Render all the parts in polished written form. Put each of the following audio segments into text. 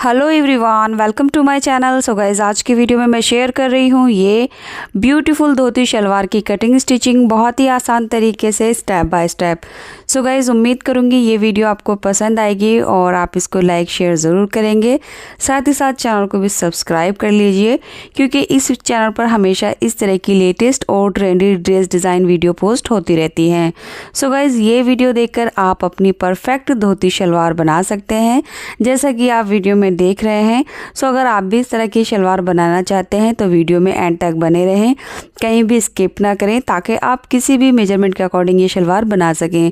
Hello everyone, welcome to my channel. So guys, आज की video में मैं शेयर कर रही हूँ ये ब्यूटीफुल धोती शलवार की कटिंग स्टिचिंग बहुत ही आसान तरीके से step by step. So guys, उम्मीद करूँगी ये वीडियो आपको पसंद आएगी और आप इसको लाइक शेयर ज़रूर करेंगे। साथ ही साथ चैनल को भी सब्सक्राइब कर लीजिए, क्योंकि इस चैनल पर हमेशा इस तरह की लेटेस्ट और trendy dress design video post होती रहती हैं। सो गाइस, ये वीडियो देखकर आप अपनी परफेक्ट धोती शलवार बना सकते हैं, जैसा कि आप वीडियो में देख रहे हैं। सो अगर आप भी इस तरह की शलवार बनाना चाहते हैं तो वीडियो में एंड तक बने रहें, कहीं भी स्किप ना करें, ताकि आप किसी भी मेजरमेंट के अकॉर्डिंग ये शलवार बना सकें।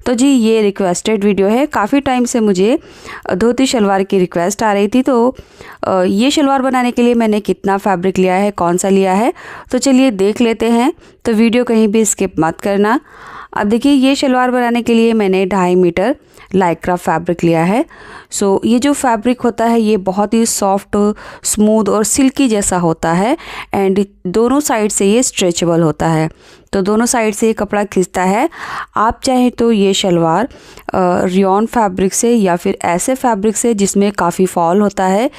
तो जी, ये रिक्वेस्टेड वीडियो है। काफ़ी टाइम से मुझे धोती शलवार की रिक्वेस्ट आ रही थी, तो ये शलवार बनाने के लिए मैंने कितना फैब्रिक लिया है, कौन सा लिया है, तो चलिए देख लेते हैं। तो वीडियो कहीं भी स्किप मत करना। अब देखिए, ये शलवार बनाने के लिए मैंने 2.5 मीटर लाइक्रा फैब्रिक लिया है। सो ये जो फैब्रिक होता है ये बहुत ही सॉफ्ट, स्मूथ और सिल्की जैसा होता है, एंड दोनों साइड से ये स्ट्रेचेबल होता है, तो दोनों साइड से ये कपड़ा खिंचता है। आप चाहे तो ये शलवार रियॉन फैब्रिक से या फिर ऐसे फैब्रिक से जिसमें काफ़ी फॉल होता है,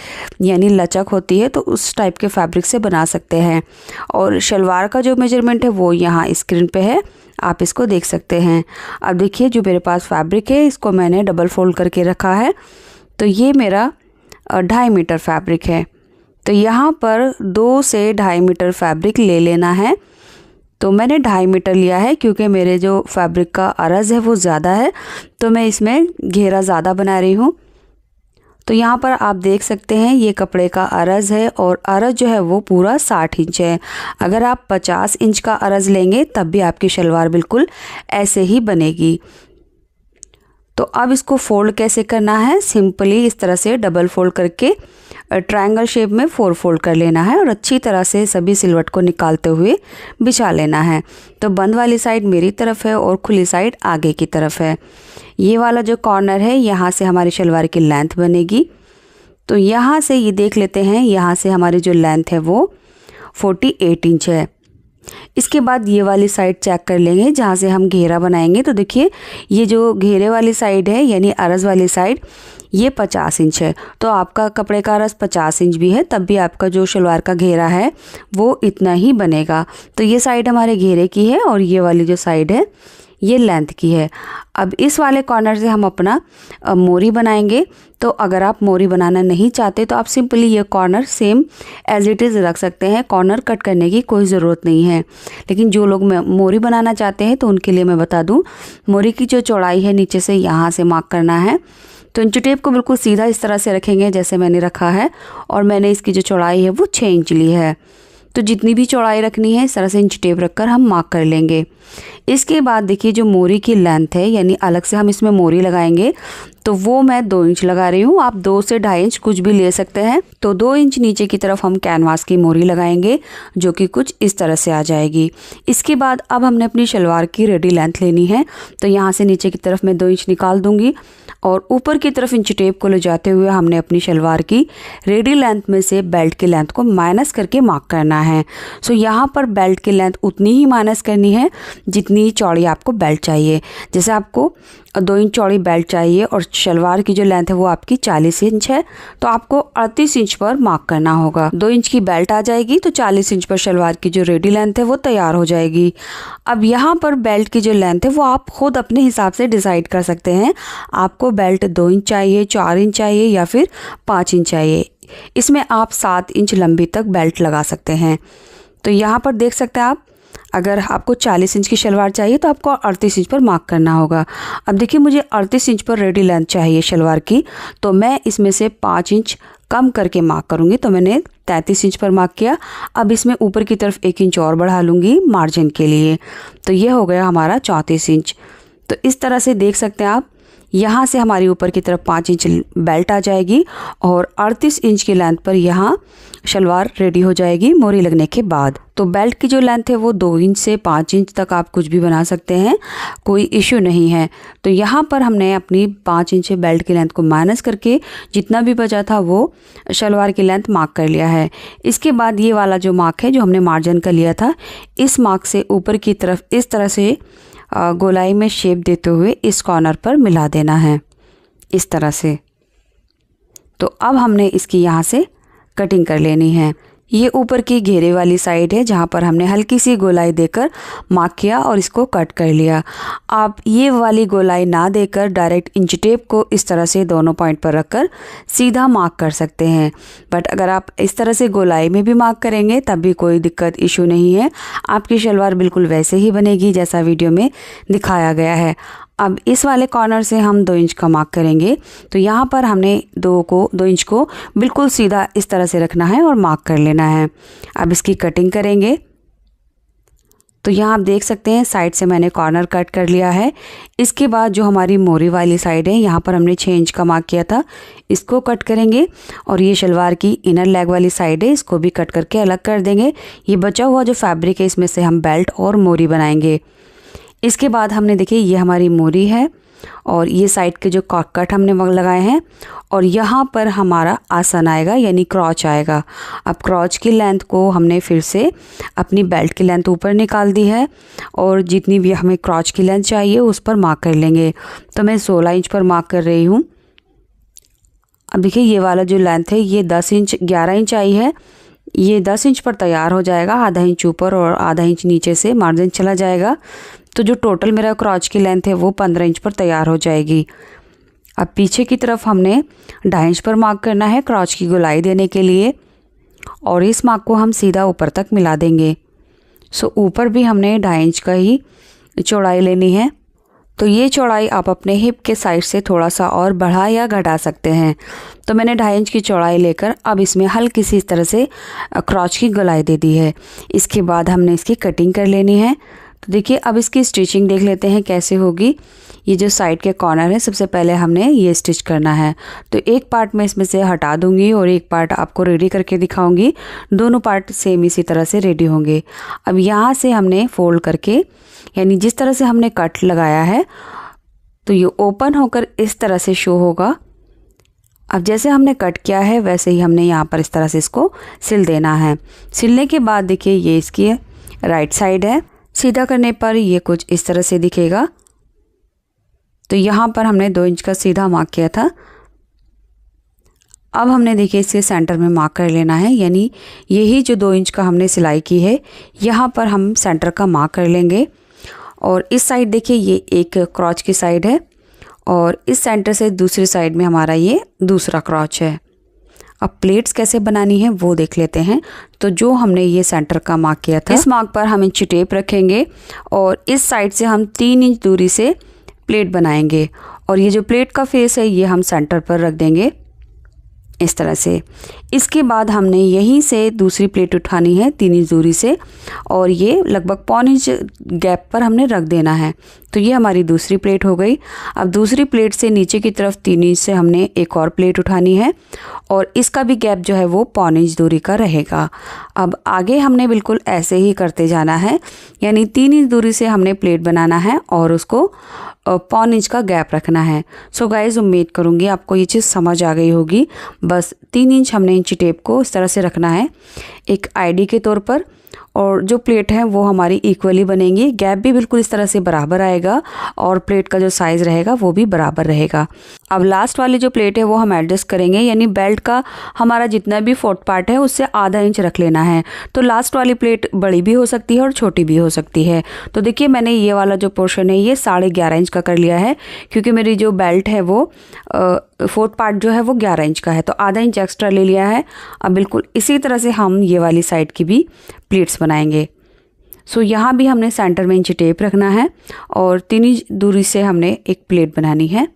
यानी लचक होती है, तो उस टाइप के फैब्रिक से बना सकते हैं। और शलवार का जो मेजरमेंट है वो यहाँ स्क्रीन पे है, आप इसको देख सकते हैं। अब देखिए, जो मेरे पास फैब्रिक है इसको मैंने डबल फोल्ड करके रखा है। तो ये मेरा 2.5 मीटर फैब्रिक है। तो यहाँ पर 2 से 2.5 मीटर फैब्रिक ले लेना है। तो मैंने 2.5 मीटर लिया है, क्योंकि मेरे जो फैब्रिक का अरज़ है वो ज़्यादा है, तो मैं इसमें घेरा ज़्यादा बना रही हूँ। तो यहाँ पर आप देख सकते हैं ये कपड़े का अरज़ है, और अरज़ जो है वो पूरा 60 इंच है। अगर आप 50 इंच का अरज़ लेंगे तब भी आपकी शलवार बिल्कुल ऐसे ही बनेगी। तो अब इसको फोल्ड कैसे करना है, सिंपली इस तरह से डबल फोल्ड करके ट्रायंगल शेप में 4 फोल्ड कर लेना है, और अच्छी तरह से सभी सिलवट को निकालते हुए बिछा लेना है। तो बंद वाली साइड मेरी तरफ है और खुली साइड आगे की तरफ है। ये वाला जो कॉर्नर है, यहाँ से हमारी शलवार की लेंथ बनेगी। तो यहाँ से ये देख लेते हैं, यहाँ से हमारी जो लेंथ है वो 48 इंच है। इसके बाद ये वाली साइड चेक कर लेंगे जहाँ से हम घेरा बनाएंगे। तो देखिए, ये जो घेरे वाली साइड है यानी अरज़ वाली साइड, ये 50 इंच है। तो आपका कपड़े का अरज़ 50 इंच भी है तब भी आपका जो शलवार का घेरा है वो इतना ही बनेगा। तो ये साइड हमारे घेरे की है और ये वाली जो साइड है ये लेंथ की है। अब इस वाले कॉर्नर से हम अपना मोरी बनाएंगे। तो अगर आप मोरी बनाना नहीं चाहते तो आप सिंपली ये corner same as it is रख सकते हैं, कॉर्नर कट करने की कोई ज़रूरत नहीं है। लेकिन जो लोग मोरी बनाना चाहते हैं तो उनके लिए मैं बता दूं, मोरी की जो चौड़ाई है नीचे से यहाँ से मार्क करना है। तो इंच टेप को बिल्कुल सीधा इस तरह से रखेंगे जैसे मैंने रखा है, और मैंने इसकी जो चौड़ाई है वो 6 इंच ली है। तो जितनी भी चौड़ाई रखनी है इस तरह से इंच टेप रखकर हम मार्क कर लेंगे। इसके बाद देखिए, जो मोरी की लेंथ है यानी अलग से हम इसमें मोरी लगाएंगे, तो वो मैं 2 इंच लगा रही हूँ। आप 2 से 2.5 इंच कुछ भी ले सकते हैं। तो 2 इंच नीचे की तरफ हम कैनवास की मोरी लगाएंगे, जो कि कुछ इस तरह से आ जाएगी। इसके बाद अब हमने अपनी शलवार की रेडी लेंथ लेनी है। तो यहाँ से नीचे की तरफ मैं 2 इंच निकाल दूंगी, और ऊपर की तरफ इंच टेप को ले जाते हुए हमने अपनी शलवार की रेडी लेंथ में से बेल्ट की लेंथ को माइनस करके मार्क करना है। सो यहाँ पर बेल्ट की लेंथ उतनी ही माइनस करनी है जितनी चौड़ी आपको बेल्ट चाहिए। जैसे आपको 2 इंच चौड़ी बेल्ट चाहिए और शलवार की जो लेंथ है वो आपकी 40 इंच है, तो आपको 38 इंच पर मार्क करना होगा। 2 इंच की बेल्ट आ जाएगी तो 40 इंच पर शलवार की जो रेडी लेंथ है वो तैयार हो जाएगी। अब यहाँ पर बेल्ट की जो लेंथ है वो आप खुद अपने हिसाब से डिसाइड कर सकते हैं। आपको बेल्ट 2 इंच चाहिए, 4 इंच चाहिए या फिर 5 इंच चाहिए। इसमें आप 7 इंच लंबी तक बेल्ट लगा सकते हैं। तो यहाँ पर देख सकते हैं आप, अगर आपको 40 इंच की शलवार चाहिए तो आपको 38 इंच पर मार्क करना होगा। अब देखिए, मुझे 38 इंच पर रेडी लेंथ चाहिए शलवार की, तो मैं इसमें से 5 इंच कम करके मार्क करूँगी। तो मैंने 33 इंच पर मार्क किया। अब इसमें ऊपर की तरफ 1 इंच और बढ़ा लूँगी मार्जिन के लिए। तो ये हो गया हमारा 34 इंच। तो इस तरह से देख सकते हैं आप, यहाँ से हमारी ऊपर की तरफ 5 इंच बेल्ट आ जाएगी, और 38 इंच की लेंथ पर यहाँ शलवार रेडी हो जाएगी मोरी लगने के बाद। तो बेल्ट की जो लेंथ है वो 2 इंच से 5 इंच तक आप कुछ भी बना सकते हैं, कोई इश्यू नहीं है। तो यहाँ पर हमने अपनी 5 इंच बेल्ट की लेंथ को माइनस करके जितना भी बचा था वो शलवार की लेंथ मार्क कर लिया है। इसके बाद ये वाला जो मार्क है जो हमने मार्जिन का लिया था, इस मार्क से ऊपर की तरफ इस तरह से गोलाई में शेप देते हुए इस कॉर्नर पर मिला देना है, इस तरह से। तो अब हमने इसकी यहाँ से कटिंग कर लेनी है। ये ऊपर की घेरे वाली साइड है जहाँ पर हमने हल्की सी गोलाई देकर मार्क किया और इसको कट कर लिया। आप ये वाली गोलाई ना देकर डायरेक्ट इंच टेप को इस तरह से दोनों पॉइंट पर रखकर सीधा मार्क कर सकते हैं, बट अगर आप इस तरह से गोलाई में भी मार्क करेंगे तब भी कोई दिक्कत इशू नहीं है। आपकी शलवार बिल्कुल वैसे ही बनेगी जैसा वीडियो में दिखाया गया है। अब इस वाले कॉर्नर से हम 2 इंच का मार्क करेंगे, तो यहाँ पर हमने 2 इंच को बिल्कुल सीधा इस तरह से रखना है और मार्क कर लेना है। अब इसकी कटिंग करेंगे। तो यहाँ आप देख सकते हैं साइड से मैंने कॉर्नर कट कर लिया है। इसके बाद जो हमारी मोरी वाली साइड है यहाँ पर हमने 6 इंच का मार्क किया था, इसको कट करेंगे और ये शलवार की इनर लेग वाली साइड है, इसको भी कट करके अलग कर देंगे। ये बचा हुआ जो फैब्रिक है इसमें से हम बेल्ट और मोरी बनाएंगे। इसके बाद हमने देखिए ये हमारी मोरी है और ये साइड के जो कट हमने लगाए हैं और यहाँ पर हमारा आसन आएगा यानी क्रॉच आएगा। अब क्रॉच की लेंथ को हमने फिर से अपनी बेल्ट की लेंथ ऊपर निकाल दी है और जितनी भी हमें क्रॉच की लेंथ चाहिए उस पर मार्क कर लेंगे। तो मैं 16 इंच पर मार्क कर रही हूँ। अब देखिए ये वाला जो लेंथ है ये 10 इंच 11 इंच आई है। ये 10 इंच पर तैयार हो जाएगा, आधा इंच ऊपर और आधा इंच नीचे से मार्जिन चला जाएगा। तो जो टोटल मेरा क्रॉच की लेंथ है वो 15 इंच पर तैयार हो जाएगी। अब पीछे की तरफ हमने 2.5 इंच पर मार्क करना है क्रॉच की गोलाई देने के लिए और इस मार्क को हम सीधा ऊपर तक मिला देंगे। सो ऊपर भी हमने 2.5 इंच का ही चौड़ाई लेनी है। तो ये चौड़ाई आप अपने हिप के साइड से थोड़ा सा और बढ़ा या घटा सकते हैं। तो मैंने 2.5 इंच की चौड़ाई लेकर अब इसमें हल्की सी इस तरह से क्रॉच की गोलाई दे दी है। इसके बाद हमने इसकी कटिंग कर लेनी है। तो देखिए अब इसकी स्टिचिंग देख लेते हैं कैसे होगी। ये जो साइड के कॉर्नर है सबसे पहले हमने ये स्टिच करना है। तो एक पार्ट मैं इसमें से हटा दूंगी और एक पार्ट आपको रेडी करके दिखाऊंगी। दोनों पार्ट सेम इसी तरह से रेडी होंगे। अब यहाँ से हमने फोल्ड करके यानी जिस तरह से हमने कट लगाया है तो ये ओपन होकर इस तरह से शो होगा। अब जैसे हमने कट किया है वैसे ही हमने यहाँ पर इस तरह से इसको सिल देना है। सिलने के बाद देखिए ये इसकी राइट साइड है। सीधा करने पर ये कुछ इस तरह से दिखेगा। तो यहाँ पर हमने 2 इंच का सीधा मार्क किया था। अब हमने देखिए इसके सेंटर में मार्क कर लेना है, यानी यही जो 2 इंच का हमने सिलाई की है यहाँ पर हम सेंटर का मार्क कर लेंगे। और इस साइड देखिए ये एक क्रॉच की साइड है और इस सेंटर से दूसरी साइड में हमारा ये दूसरा क्रॉच है। अब प्लेट्स कैसे बनानी है वो देख लेते हैं। तो जो हमने ये सेंटर का मार्क किया था इस मार्क पर हम इंच टेप रखेंगे और इस साइड से हम 3 इंच दूरी से प्लेट बनाएंगे और ये जो प्लेट का फेस है ये हम सेंटर पर रख देंगे इस तरह से। इसके बाद हमने यहीं से दूसरी प्लेट उठानी है 3 इंच दूरी से और ये लगभग 1.25 इंच गैप पर हमने रख देना है। तो ये हमारी दूसरी प्लेट हो गई। अब दूसरी प्लेट से नीचे की तरफ 3 इंच से हमने एक और प्लेट उठानी है और इसका भी गैप जो है वो 1.25 इंच दूरी का रहेगा। अब आगे हमने बिल्कुल ऐसे ही करते जाना है, यानी 3 इंच दूरी से हमने प्लेट बनाना है और उसको 1.25 इंच का गैप रखना है। सो गाइज उम्मीद करूँगी आपको ये चीज़ समझ आ गई होगी। बस 3 इंच हमने इंच टेप को इस तरह से रखना है एक आईडी के तौर पर और जो प्लेट है वो हमारी इक्वली बनेंगी। गैप भी बिल्कुल इस तरह से बराबर आएगा और प्लेट का जो साइज़ रहेगा वो भी बराबर रहेगा। अब लास्ट वाली जो प्लेट है वो हम एडजस्ट करेंगे, यानी बेल्ट का हमारा जितना भी फोर्थ पार्ट है उससे आधा इंच रख लेना है। तो लास्ट वाली प्लेट बड़ी भी हो सकती है और छोटी भी हो सकती है। तो देखिए मैंने ये वाला जो पोर्शन है ये 11.5 इंच का कर लिया है, क्योंकि मेरी जो बेल्ट है वो फोर्थ पार्ट जो है वो 11 इंच का है, तो आधा इंच एक्स्ट्रा ले लिया है। अब बिल्कुल इसी तरह से हम ये वाली साइड की भी प्लेट्स बनाएंगे। सो यहाँ भी हमने सेंटर में इंच टेप रखना है और 3 इंच दूरी से हमने एक प्लेट बनानी है।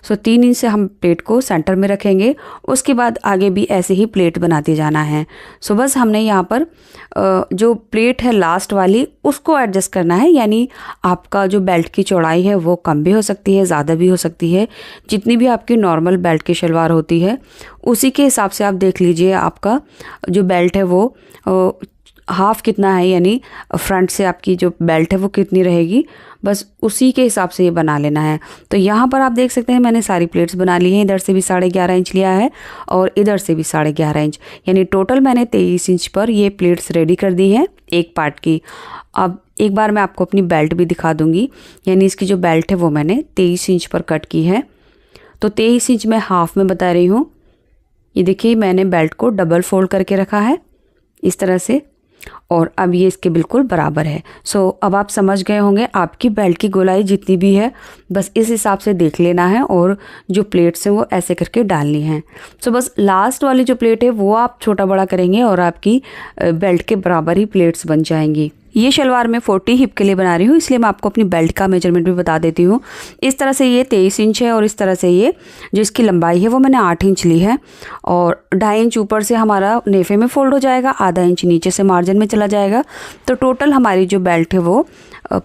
सो 3 इंच से हम प्लेट को सेंटर में रखेंगे, उसके बाद आगे भी ऐसे ही प्लेट बनाते जाना है। सो बस हमने यहाँ पर जो प्लेट है लास्ट वाली उसको एडजस्ट करना है, यानी आपका जो बेल्ट की चौड़ाई है वो कम भी हो सकती है, ज़्यादा भी हो सकती है। जितनी भी आपकी नॉर्मल बेल्ट की शलवार होती है उसी के हिसाब से आप देख लीजिए आपका जो बेल्ट है वो हाफ कितना है, यानी फ्रंट से आपकी जो बेल्ट है वो कितनी रहेगी, बस उसी के हिसाब से ये बना लेना है। तो यहाँ पर आप देख सकते हैं मैंने सारी प्लेट्स बना ली हैं। इधर से भी 11.5 इंच लिया है और इधर से भी 11.5 इंच, यानी टोटल मैंने 23 इंच पर ये प्लेट्स रेडी कर दी हैं एक पार्ट की। अब एक बार मैं आपको अपनी बेल्ट भी दिखा दूँगी, यानी इसकी जो बेल्ट है वो मैंने 23 इंच पर कट की है। तो तो 23 इंच मैं हाफ में बता रही हूँ। ये देखिए मैंने बेल्ट को डबल फोल्ड करके रखा है इस तरह से, और अब ये इसके बिल्कुल बराबर है। सो अब आप समझ गए होंगे आपकी बेल्ट की गोलाई जितनी भी है बस इस हिसाब से देख लेना है, और जो प्लेट्स हैं वो ऐसे करके डालनी है। सो बस लास्ट वाली जो प्लेट है वो आप छोटा बड़ा करेंगे और आपकी बेल्ट के बराबर ही प्लेट्स बन जाएंगी। ये शलवार मैं 40 हिप के लिए बना रही हूँ, इसलिए मैं आपको अपनी बेल्ट का मेजरमेंट भी बता देती हूँ। इस तरह से ये 23 इंच है और इस तरह से ये जो इसकी लंबाई है वो मैंने 8 इंच ली है, और 2.5 इंच ऊपर से हमारा नेफे में फोल्ड हो जाएगा, आधा इंच नीचे से मार्जिन में चला जाएगा। तो टोटल हमारी जो बेल्ट है वो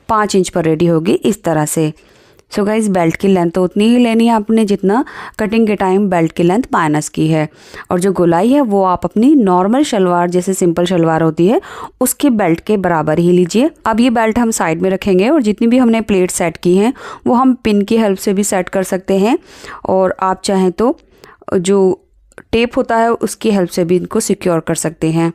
5 इंच पर रेडी होगी इस तरह से। सो गाइस बेल्ट की लेंथ तो उतनी ही लेनी है आपने जितना कटिंग के टाइम बेल्ट की लेंथ माइनस की है, और जो गोलाई है वो आप अपनी नॉर्मल शलवार जैसे सिंपल शलवार होती है उसके बेल्ट के बराबर ही लीजिए। अब ये बेल्ट हम साइड में रखेंगे, और जितनी भी हमने प्लेट सेट की हैं वो हम पिन की हेल्प से भी सेट कर सकते हैं, और आप चाहें तो जो टेप होता है उसकी हेल्प से भी इनको सिक्योर कर सकते हैं।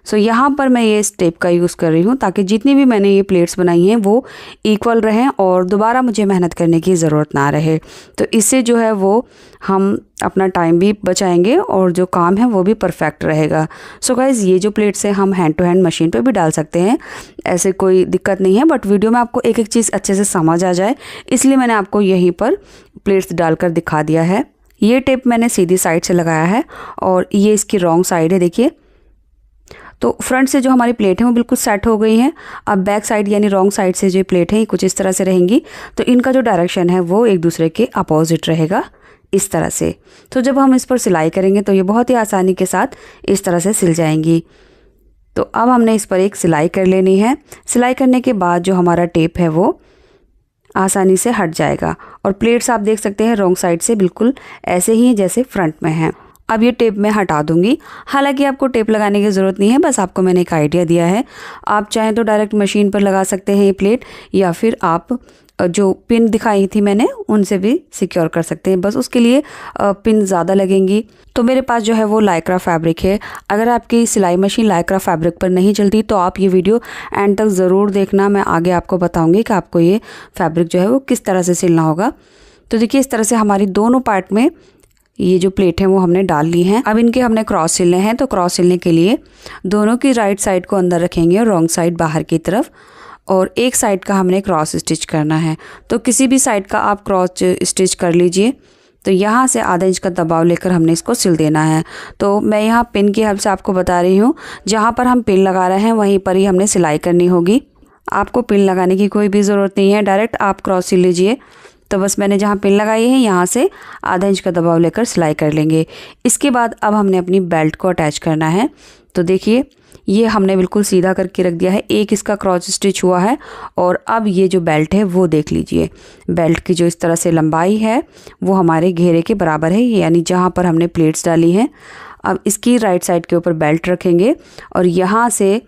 सो यहाँ पर मैं ये इस टेप का यूज़ कर रही हूँ ताकि जितनी भी मैंने ये प्लेट्स बनाई हैं वो इक्वल रहें और दोबारा मुझे मेहनत करने की ज़रूरत ना रहे। तो इससे जो है वो हम अपना टाइम भी बचाएंगे और जो काम है वो भी परफेक्ट रहेगा। सो गाइज़ ये जो प्लेट्स हैं हम हैंड टू हैंड मशीन पे भी डाल सकते हैं, ऐसे कोई दिक्कत नहीं है, बट वीडियो में आपको एक एक चीज़ अच्छे से समझ आ जाए इसलिए मैंने आपको यहीं पर प्लेट्स डालकर दिखा दिया है। ये टेप मैंने सीधी साइड से लगाया है और ये इसकी रॉन्ग साइड है। देखिए तो फ्रंट से जो हमारी प्लेट है वो बिल्कुल सेट हो गई है। अब बैक साइड यानी रॉन्ग साइड से जो प्लेट है कुछ इस तरह से रहेंगी, तो इनका जो डायरेक्शन है वो एक दूसरे के अपोजिट रहेगा इस तरह से। तो जब हम इस पर सिलाई करेंगे तो ये बहुत ही आसानी के साथ इस तरह से सिल जाएंगी। तो अब हमने इस पर एक सिलाई कर लेनी है। सिलाई करने के बाद जो हमारा टेप है वो आसानी से हट जाएगा, और प्लेट्स आप देख सकते हैं रॉन्ग साइड से बिल्कुल ऐसे ही हैं जैसे फ्रंट में है। अब ये टेप मैं हटा दूंगी। हालांकि आपको टेप लगाने की ज़रूरत नहीं है, बस आपको मैंने एक आइडिया दिया है। आप चाहें तो डायरेक्ट मशीन पर लगा सकते हैं ये प्लेट, या फिर आप जो पिन दिखाई थी मैंने उनसे भी सिक्योर कर सकते हैं, बस उसके लिए पिन ज़्यादा लगेंगी। तो मेरे पास जो है वो लाइक्रा फैब्रिक है। अगर आपकी सिलाई मशीन लाइक्रा फैब्रिक पर नहीं चलती तो आप ये वीडियो एंड तक ज़रूर देखना, मैं आगे आपको बताऊँगी कि आपको ये फैब्रिक जो है वो किस तरह से सिलना होगा। तो देखिए इस तरह से हमारी दोनों पार्ट में ये जो प्लेट है वो हमने डाल ली हैं। अब इनके हमने क्रॉस सिलने हैं, तो क्रॉस सिलने के लिए दोनों की राइट साइड को अंदर रखेंगे और रॉन्ग साइड बाहर की तरफ, और एक साइड का हमने क्रॉस स्टिच करना है। तो किसी भी साइड का आप क्रॉस स्टिच कर लीजिए। तो यहाँ से आधा इंच का दबाव लेकर हमने इसको सिल देना है। तो मैं यहाँ पिन की हेल्प से आपको बता रही हूँ, जहाँ पर हम पिन लगा रहे हैं वहीं पर ही हमने सिलाई करनी होगी। आपको पिन लगाने की कोई भी ज़रूरत नहीं है, डायरेक्ट आप क्रॉस सिल लीजिए। तो बस मैंने जहाँ पिन लगाई है यहाँ से आधा इंच का दबाव लेकर सिलाई कर लेंगे। इसके बाद अब हमने अपनी बेल्ट को अटैच करना है। तो देखिए ये हमने बिल्कुल सीधा करके रख दिया है, एक इसका क्रॉस स्टिच हुआ है, और अब ये जो बेल्ट है वो देख लीजिए, बेल्ट की जो इस तरह से लंबाई है वो हमारे घेरे के बराबर है, यानी जहाँ पर हमने प्लेट्स डाली हैं। अब इसकी राइट साइड के ऊपर बेल्ट रखेंगे और यहाँ से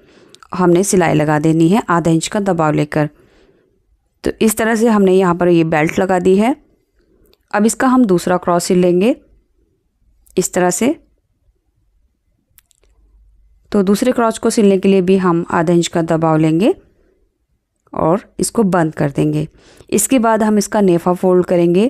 हमने सिलाई लगा देनी है आधा इंच का दबाव लेकर। तो इस तरह से हमने यहाँ पर ये बेल्ट लगा दी है। अब इसका हम दूसरा क्रॉस सिल लेंगे इस तरह से। तो दूसरे क्रॉस को सिलने के लिए भी हम आधा इंच का दबाव लेंगे और इसको बंद कर देंगे। इसके बाद हम इसका नेफा फोल्ड करेंगे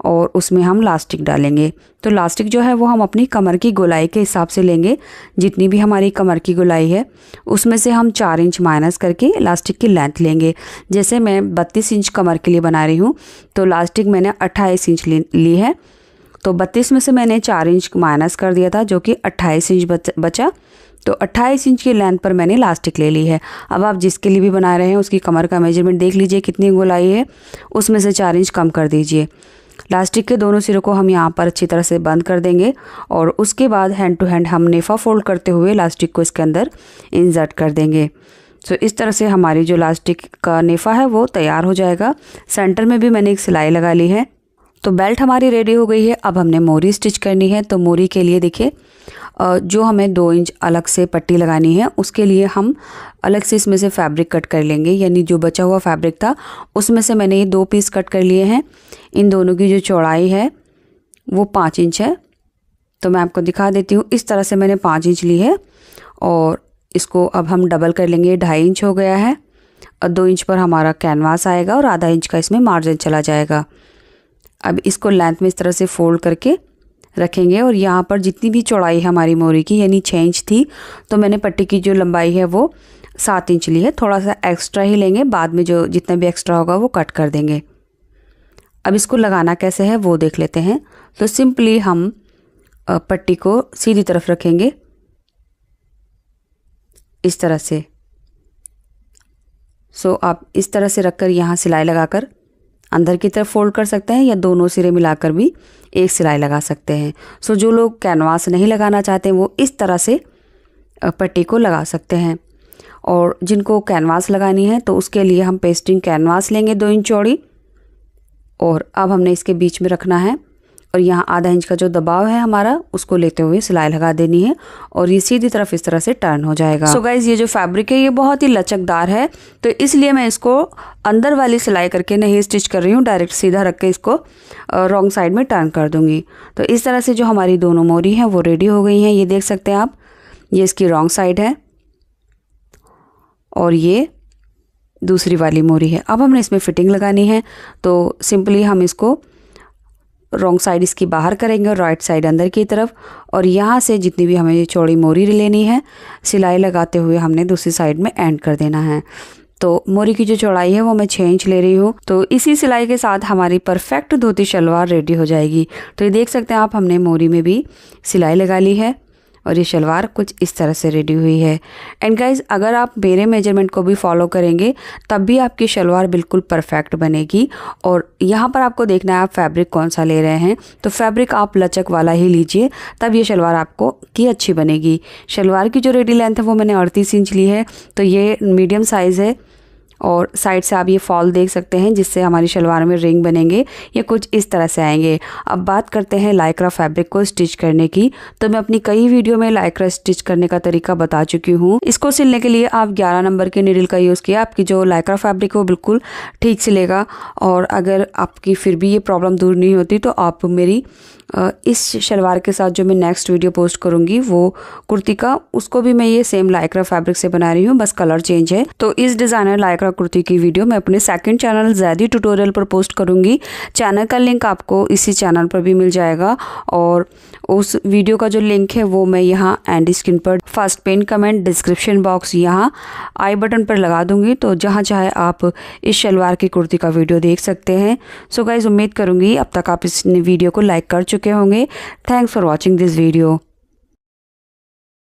और उसमें हम लास्टिक डालेंगे। तो लास्टिक जो है वो हम अपनी कमर की गोलाई के हिसाब से लेंगे, जितनी भी हमारी कमर की गोलाई है उसमें से हम 4 इंच माइनस करके लास्टिक की लेंथ लेंगे। जैसे मैं 32 इंच कमर के लिए बना रही हूँ तो लास्टिक मैंने 28 इंच ली है। तो 32 में से मैंने 4 इंच माइनस कर दिया था जो कि 28 इंच बचा। तो 28 इंच की लेंथ पर मैंने लास्टिक ले ली है। अब आप जिसके लिए भी बना रहे हैं उसकी कमर का मेजरमेंट देख लीजिए कितनी गोलाई है, उसमें से 4 इंच कम कर दीजिए। लास्टिक के दोनों सिरों को हम यहाँ पर अच्छी तरह से बंद कर देंगे और उसके बाद हैंड टू हैंड हम नेफा फोल्ड करते हुए लास्टिक को इसके अंदर इंसर्ट कर देंगे। तो इस तरह से हमारी जो लास्टिक का नेफा है वो तैयार हो जाएगा। सेंटर में भी मैंने एक सिलाई लगा ली है। तो बेल्ट हमारी रेडी हो गई है। अब हमने मोरी स्टिच करनी है। तो मोरी के लिए देखिए जो हमें 2 इंच अलग से पट्टी लगानी है उसके लिए हम अलग से इसमें से फैब्रिक कट कर लेंगे, यानी जो बचा हुआ फैब्रिक था उसमें से मैंने ये 2 पीस कट कर लिए हैं। इन दोनों की जो चौड़ाई है वो 5 इंच है। तो मैं आपको दिखा देती हूँ, इस तरह से मैंने 5 इंच ली है और इसको अब हम डबल कर लेंगे। 2.5 इंच हो गया है और 2 इंच पर हमारा कैनवास आएगा और आधा इंच का इसमें मार्जिन चला जाएगा। अब इसको लेंथ में इस तरह से फोल्ड करके रखेंगे और यहाँ पर जितनी भी चौड़ाई है हमारी मोरी की, यानी 6 इंच थी, तो मैंने पट्टी की जो लंबाई है वो 7 इंच ली है। थोड़ा सा एक्स्ट्रा ही लेंगे, बाद में जो जितना भी एक्स्ट्रा होगा वो कट कर देंगे। अब इसको लगाना कैसे है वो देख लेते हैं। तो सिंपली हम पट्टी को सीधी तरफ रखेंगे इस तरह से। आप इस तरह से रखकर यहाँ सिलाई लगाकर अंदर की तरफ फोल्ड कर सकते हैं या दोनों सिरे मिलाकर भी एक सिलाई लगा सकते हैं। जो लोग कैनवास नहीं लगाना चाहते हैं वो इस तरह से पट्टी को लगा सकते हैं, और जिनको कैनवास लगानी है तो उसके लिए हम पेस्टिंग कैनवास लेंगे 2 इंच चौड़ी, और अब हमने इसके बीच में रखना है और यहाँ आधा इंच का जो दबाव है हमारा उसको लेते हुए सिलाई लगा देनी है और ये सीधी तरफ इस तरह से टर्न हो जाएगा। गाइज ये जो फैब्रिक है ये बहुत ही लचकदार है, तो इसलिए मैं इसको अंदर वाली सिलाई करके नहीं स्टिच कर रही हूँ, डायरेक्ट सीधा रख के इसको रॉन्ग साइड में टर्न कर दूंगी। तो इस तरह से जो हमारी दोनों मोरी हैं वो रेडी हो गई हैं। ये देख सकते हैं आप, ये इसकी रॉन्ग साइड है और ये दूसरी वाली मोरी है। अब हमने इसमें फिटिंग लगानी है, तो सिंपली हम इसको रॉन्ग साइड इसकी बाहर करेंगे और राइट साइड अंदर की तरफ, और यहाँ से जितनी भी हमें चौड़ी मोरी लेनी है सिलाई लगाते हुए हमने दूसरी साइड में एंड कर देना है। तो मोरी की जो चौड़ाई है वो मैं 6 इंच ले रही हूँ। तो इसी सिलाई के साथ हमारी परफेक्ट धोती शलवार रेडी हो जाएगी। तो ये देख सकते हैं आप, हमने मोरी में भी सिलाई लगा ली है और ये शलवार कुछ इस तरह से रेडी हुई है। एंड गाइज अगर आप मेरे मेजरमेंट को भी फॉलो करेंगे तब भी आपकी शलवार बिल्कुल परफेक्ट बनेगी। और यहाँ पर आपको देखना है आप फैब्रिक कौन सा ले रहे हैं, तो फैब्रिक आप लचक वाला ही लीजिए, तब ये शलवार आपको की अच्छी बनेगी। शलवार की जो रेडी लेंथ है वो मैंने 38 इंच ली है, तो ये मीडियम साइज़ है, और साइड से आप ये फॉल देख सकते हैं जिससे हमारी शलवार में रिंग बनेंगे, ये कुछ इस तरह से आएंगे। अब बात करते हैं लाइक्रा फैब्रिक को स्टिच करने की। तो मैं अपनी कई वीडियो में लाइक्रा स्टिच करने का तरीका बता चुकी हूँ। इसको सिलने के लिए आप 11 नंबर के नीडल का यूज़ किया, आपकी जो लाइक्रा फैब्रिक है वो बिल्कुल ठीक सिलेगा। और अगर आपकी फिर भी ये प्रॉब्लम दूर नहीं होती तो आप मेरी इस शलवार के साथ जो मैं नेक्स्ट वीडियो पोस्ट करूंगी वो कुर्ती का, उसको भी मैं ये सेम लाइक्रा फैब्रिक से बना रही हूँ, बस कलर चेंज है। तो इस डिज़ाइनर लाइक्रा कुर्ती की वीडियो मैं अपने सेकंड चैनल ज़ैदी ट्यूटोरियल पर पोस्ट करूंगी। चैनल का लिंक आपको इसी चैनल पर भी मिल जाएगा, और उस वीडियो का जो लिंक है वो मैं यहाँ एंड स्क्रीन पर first pin comment description box यहाँ आई बटन पर लगा दूंगी, तो जहाँ चाहे आप इस शलवार की कुर्ती का वीडियो देख सकते हैं। गाइज उम्मीद करूँगी अब तक आप इस वीडियो को लाइक कर चुके होंगे। Thanks for watching this video.